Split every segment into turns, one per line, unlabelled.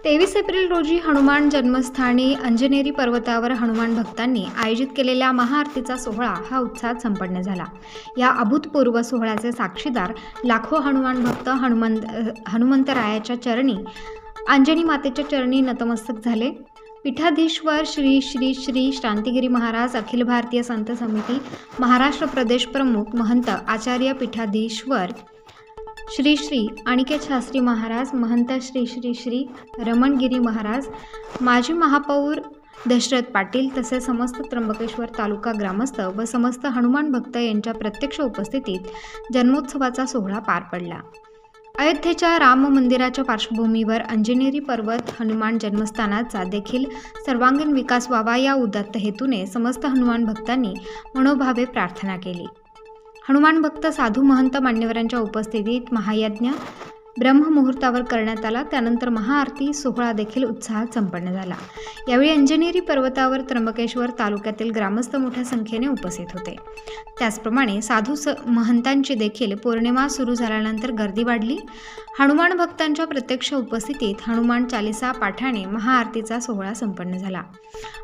23 April रोजी हनुमान जन्मस्थानी अंजनेरी पर्वतावर हनुमान भक्तांनी आयोजित केलेल्या महाआरतीचा सोहळा हा उत्साहात संपन्न झाला। या अभूतपूर्व सोहळ्याचे साक्षीदार लाखो हनुमान भक्त हनुमंतरायाच्या चरणी अंजनी मातेच्या चरणी नतमस्तक झाले। पीठाधीश्वर श्री श्री श्री शांतिगिरी महाराज अखिल भारतीय संत समिती महाराष्ट्र प्रदेश प्रमुख महंत आचार्य पीठाधीश्वर श्री श्री अनिकेत शास्त्री महाराज, महंत श्री श्री श्री रमणगिरी महाराज, माजी महापौर दशरथ पाटील तसेच समस्त त्र्यंबकेश्वर तालुका ग्रामस्थ व समस्त हनुमान भक्त यांच्या प्रत्यक्ष उपस्थितीत जन्मोत्सवाचा सोहळा पार पडला। अयोध्येच्या राम मंदिराच्या पार्श्वभूमीवर अंजनेरी पर्वत हनुमान जन्मस्थानाचा देखील सर्वांगीण विकास व्हावा या उदात्त हेतूने समस्त हनुमान भक्तांनी मनोभावे प्रार्थना केली। हनुमान भक्त साधू महंत मान्यवरांच्या उपस्थितीत महायज्ञ ब्रह्ममुहूर्तावर करण्यात आला। त्यानंतर महाआरती सोहळा देखील उत्साहात संपन्न झाला। यावेळी अंजनेरी पर्वतावर त्र्यंबकेश्वर तालुक्यातील ग्रामस्थ मोठ्या संख्येने उपस्थित होते। त्याचप्रमाणे साधू महंतांची देखील पौर्णिमा सुरू झाल्यानंतर गर्दी वाढली। हनुमान भक्तांच्या प्रत्यक्ष उपस्थितीत हनुमान चालीसा पाठाने महाआरतीचा सोहळा संपन्न झाला।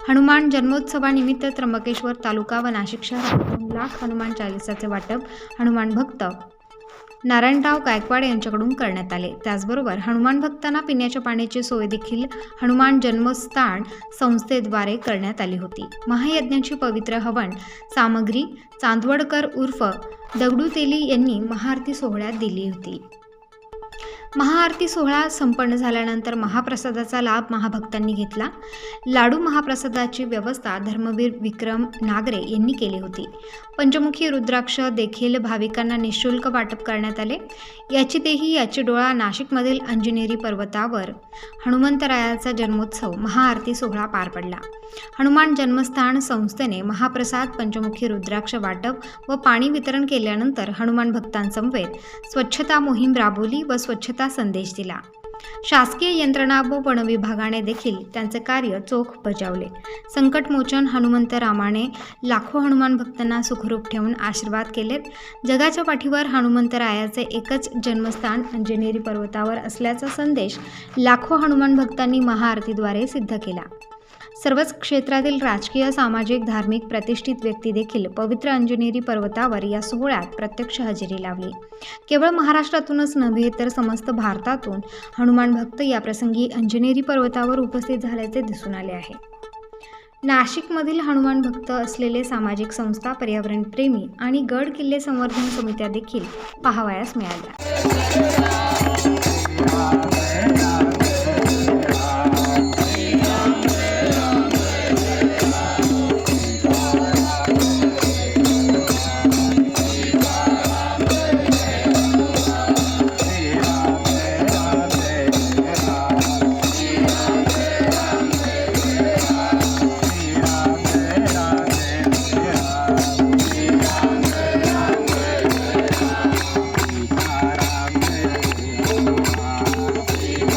हनुमान जन्मोत्सवानिमित्त त्र्यंबकेश्वर तालुका व नाशिक शहरात 2 लाख हनुमान चालीसाचे वाटप हनुमान भक्त नारायणराव गायकवाड यांच्याकडून करण्यात आले। त्याचबरोबर हनुमान भक्तांना पिण्याच्या पाण्याची सोय देखील हनुमान जन्मस्थान संस्थेद्वारे करण्यात आली होती। महायज्ञाची पवित्र हवन सामग्री चांदवडकर उर्फ दगडू तेली यांनी महाआरती सोहळ्यात दिली होती। महाआरती सोहळा संपन्न झाल्यानंतर महाप्रसादाचा लाभ महाभक्तांनी घेतला। लाडू महाप्रसादाची व्यवस्था धर्मवीर विक्रम नागरे यांनी केली होती। पंचमुखी रुद्राक्ष देखील भाविकांना निःशुल्क वाटप करण्यात आले। याची देही याची डोळा नाशिकमधील अंजनेरी पर्वतावर हनुमंतरायाचा जन्मोत्सव महाआरती सोहळा पार पडला। हनुमान जन्मस्थान संस्थेने महाप्रसाद पंचमुखी रुद्राक्ष वाटप व पाणी वितरण केल्यानंतर हनुमान भक्तांसमवेत स्वच्छता मोहीम राबवली व स्वच्छता संदेश दिला। शासकीय यंत्रणा व वन विभागाने देखील त्यांचे कार्य चोख बजावले। संकटमोचन हनुमंतरामाने लाखो हनुमान भक्तांना सुखरूप ठेवून आशीर्वाद केलेत। जगाच्या पाठीवर हनुमंतरायाचे एकच जन्मस्थान अंजनेरी पर्वतावर असल्याचा संदेश लाखो हनुमान भक्तांनी महाआरतीद्वारे सिद्ध केला। सर्वच क्षेत्रातील राजकीय सामाजिक धार्मिक प्रतिष्ठित व्यक्ती देखील पवित्र अंजनेरी पर्वतावर या सोहळ्यात प्रत्यक्ष हजेरी लावली। केवळ महाराष्ट्रातूनच नव्हे तर समस्त भारतातून हनुमान भक्त या प्रसंगी अंजनेरी पर्वतावर उपस्थित झाल्याचे दिसून आले आहे। नाशिकमधील हनुमान भक्त असलेले सामाजिक संस्था पर्यावरण प्रेमी आणि गड किल्ले संवर्धन समित्या देखील पाहावयास मिळाल्या।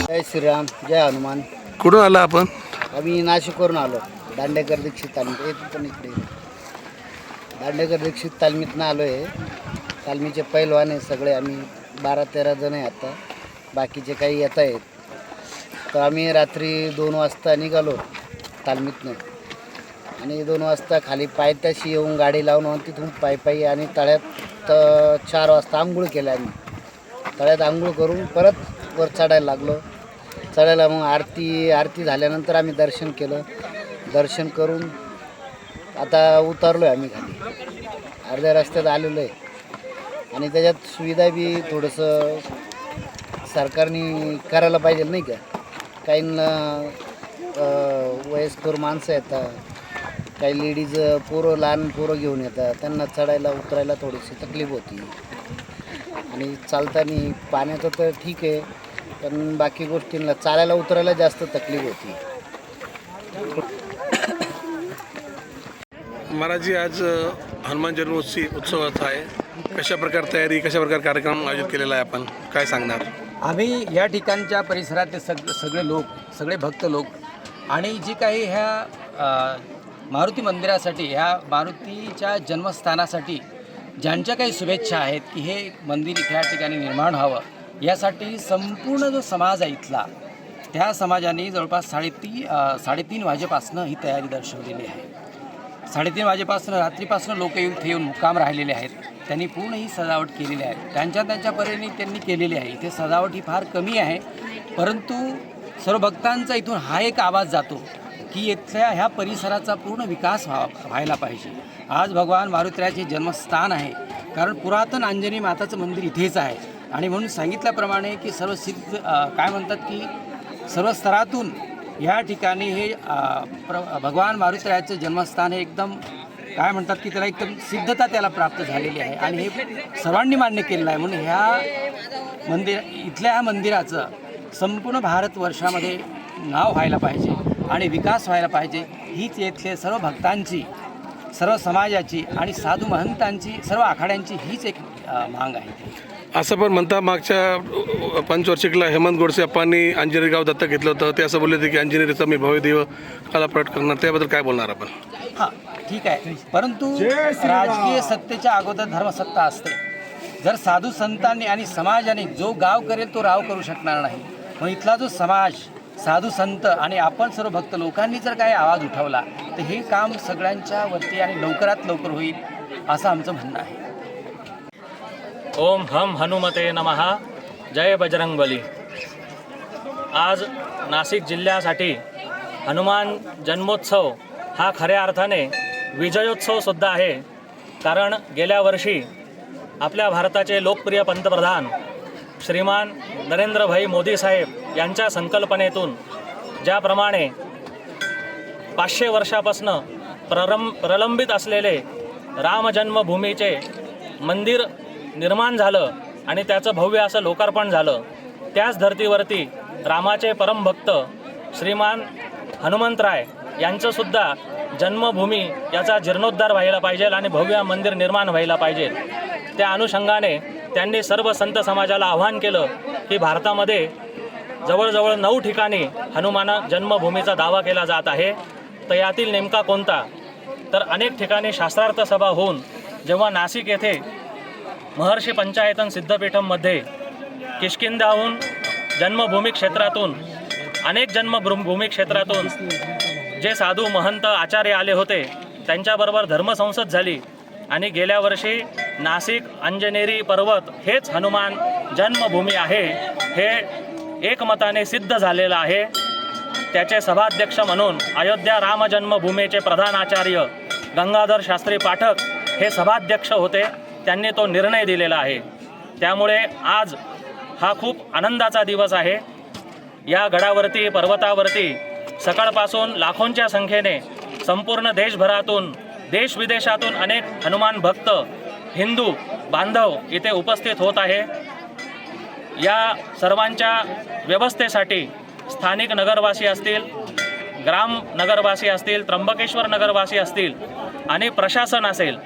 जय श्रीराम, जय हनुमान।
कुठून आला आपण?
आम्ही नाशिकवरून आलो। दांडेकर दीक्षित तालमीत पण इकडे दांडेकर दीक्षित तालमीतनं आलो आहे। तालमीचे पैलवान आहे सगळे, आम्ही 12-13 जण आहे आता, बाकीचे काही येत आहेत। तर आम्ही रात्री 2 वाजता निघालो तालमीतनं आणि 2 वाजता खाली पायथ्याशी येऊन गाडी लावून तिथून पायी आणि तळ्यात 4 वाजता आंघोळ केलं। आम्ही तळ्यात आंघोळ करून परत वर चढायला लागलो। चढायला मग आरती झाल्यानंतर आम्ही दर्शन केलं। दर्शन करून आता उतरलो आहे आम्ही खाली, अर्ध्या रस्त्यात आलेलो आहे। आणि त्याच्यात सुविधा बी थोडंसं सरकारने करायला पाहिजे नाही का। काहींना वयस्कर माणसं येतात, काही लेडीज पोरं लहान पोरं घेऊन येतात, त्यांना चढायला उतरायला थोडीशी तकलीफ होती। आणि चालताना पाण्याचं तर ठीक आहे, पण बाकी गोष्टींना चालायला उतरायला जास्त तकलीफ होती।
महाराजी आज हनुमान जन्मोत्सव उत्सवात आहे, कशा प्रकार तयारी, कशा प्रकार कार्यक्रम आयोजित केलेला आहे, आपण काय सांगणार?
आम्ही या ठिकाणच्या परिसरातले सगळे लोक, सगळे भक्त लोक आणि जी काही ह्या मारुती मंदिरासाठी, ह्या मारुतीच्या जन्मस्थानासाठी ज्यांच्या काही शुभेच्छा आहेत की हे मंदिर या ठिकाणी निर्माण व्हावं, यासाठी संपूर्ण जो समाज आहे इथला त्या समाजाने जवळपास 3:30 वाजेपासनं ही तयारी दर्शवलेली आहे. 3:30 वाजेपासून रात्रीपासून लोक इथे येऊन मुक्काम राहिलेले आहेत. त्यांनी पूर्ण ही सजावट केलेली आहे. त्यांच्या परीने त्यांनी केलेली आहे. इथे सजावट ही फार कमी आहे, परंतु सर्व भक्तांचा इथून हा एक आवाज जातो की इथल्या ह्या परिसराचा पूर्ण विकास व्हायला पाहिजे. आज भगवान मारुतीचे जन्मस्थान आहे, कारण पुरातन अंजनी माताचं मंदिर इथेच आहे. आणि म्हणून सांगितल्याप्रमाणे की सर्व सिद्ध काय म्हणतात की सर्व स्तरातून या ठिकाणी हे भगवान मारुतीरायाचं जन्मस्थान हे एकदम काय म्हणतात की त्याला एकदम सिद्धता त्याला प्राप्त झालेली आहे. आणि हे सर्वांनी मान्य केलेलं आहे. म्हणून इथल्या ह्या मंदिराचं संपूर्ण भारतवर्षामध्ये नाव व्हायला पाहिजे आणि विकास व्हायला पाहिजे. हीच येथले सर्व भक्तांची, सर्व समाजाची आणि साधू महंतांची, सर्व आखाड्यांची हीच एक मांग आहे.
असं पण म्हणता मागच्या पंचवार्षिकला हेमंत गोडसे अप्पांनी अंजनेरी गाव दत्तक घेतलं होतं. ते असं बोलले होते की अंजनेरीचा मी भव्य देव कला प्रकट करणार. त्याबद्दल काय बोलणार आपण?
हां, ठीक आहे, परंतु राजकीय सत्तेच्या अगोदर धर्मसत्ता असते. जर साधू संतांनी आणि समाजाने जो गाव करेल तो राव करू शकणार नाही. मग इथला जो समाज, साधू संत आणि आपण सर्व भक्त लोकांनी जर काही आवाज उठवला तर हे काम सगळ्यांच्या वरती आणि लवकरात लवकर होईल असं आमचं म्हणणं आहे.
ओम हम हनुमते नमः. जय बजरंगबली. आज नाशिक जिल्ह्यासाठी हनुमान जन्मोत्सव हा खऱ्या अर्थाने विजयोत्सवसुद्धा आहे. कारण गेल्या वर्षी आपल्या भारताचे लोकप्रिय पंतप्रधान श्रीमान नरेंद्रभाई मोदी साहेब यांच्या संकल्पनेतून ज्याप्रमाणे 500 वर्षापासून प्रलंबित असलेले रामजन्मभूमीचे मंदिर निर्माण झालं आणि त्याचं भव्य असं लोकार्पण झालं, त्याच धर्तीवरती रामाचे परमभक्त श्रीमान हनुमंतराय यांचंसुद्धा जन्मभूमी याचा जीर्णोद्धार व्हायला पाहिजे आणि भव्य मंदिर निर्माण व्हायला पाहिजे. त्या अनुषंगाने त्यांनी सर्व संत समाजाला आवाहन केलं की भारतामध्ये जवळजवळ 9 ठिकाणी हनुमान जन्मभूमीचा दावा केला जात आहे. तर यातील नेमका कोणता? तर अनेक ठिकाणी शास्त्रार्थ सभा होऊन जेव्हा नाशिक येथे महर्षी पंचायतन सिद्धपीठममध्ये किष्किंधाहून जन्मभूमी क्षेत्रातून अनेक जन्मभूमी क्षेत्रातून जे साधू महंत आचार्य आले होते त्यांच्याबरोबर धर्मसंसद झाली आणि गेल्या वर्षी नाशिक अंजनेरी पर्वत हेच हनुमान जन्मभूमी आहे हे एकमताने सिद्ध झालेलं आहे. त्याचे सभाध्यक्ष म्हणून अयोध्या राम जन्मभूमीचे प्रधान आचार्य गंगाधर शास्त्री पाठक हे सभाध्यक्ष होते. त्यांनी तो निर्णय दिलेला आहे. त्यामुळे आज हा खूप आनंदाचा दिवस आहे. या गडावरती, पर्वतावरती सकाळपासून लाखोंच्या संख्येने संपूर्ण देशभरातून, देशविदेशातून अनेक हनुमान भक्त, हिंदू बांधव इथे उपस्थित होत आहे. या सर्वांच्या व्यवस्थेसाठी स्थानिक नगरवासी असतील, ग्राम नगरवासी असतील, त्र्यंबकेश्वर नगरवासी असतील आणि प्रशासन असेल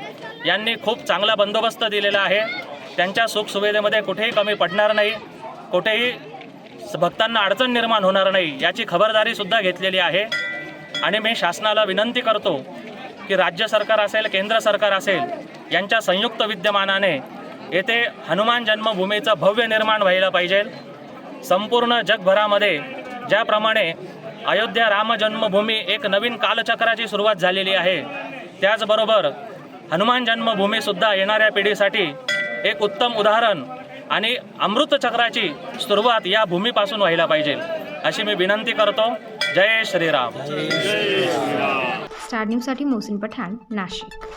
यांनी खूप चांगला बंदोबस्त दिलेला आहे. त्यांच्या सुखसुविधेमध्ये कुठेही कमी पडणार नाही, कुठेही भक्तांना अडचण निर्माण होणार नाही याची खबरदारीसुद्धा घेतलेली आहे. आणि मी शासनाला विनंती करतो की राज्य सरकार असेल, केंद्र सरकार असेल यांच्या संयुक्त विद्यमानाने येथे हनुमान जन्मभूमीचं भव्य निर्माण व्हायला पाहिजे. संपूर्ण जगभरामध्ये ज्याप्रमाणे अयोध्या राम जन्मभूमी एक नवीन कालचक्राची सुरुवात झालेली आहे, त्याचबरोबर हनुमान जन्मभूमीसुद्धा येणाऱ्या पिढीसाठी एक उत्तम उदाहरण आणि अमृतचक्राची सुरुवात या भूमीपासून व्हायला पाहिजे अशी मी विनंती करतो. जय श्रीराम.
स्टार न्यूजसाठी मोहसिन पठाण, नाशिक.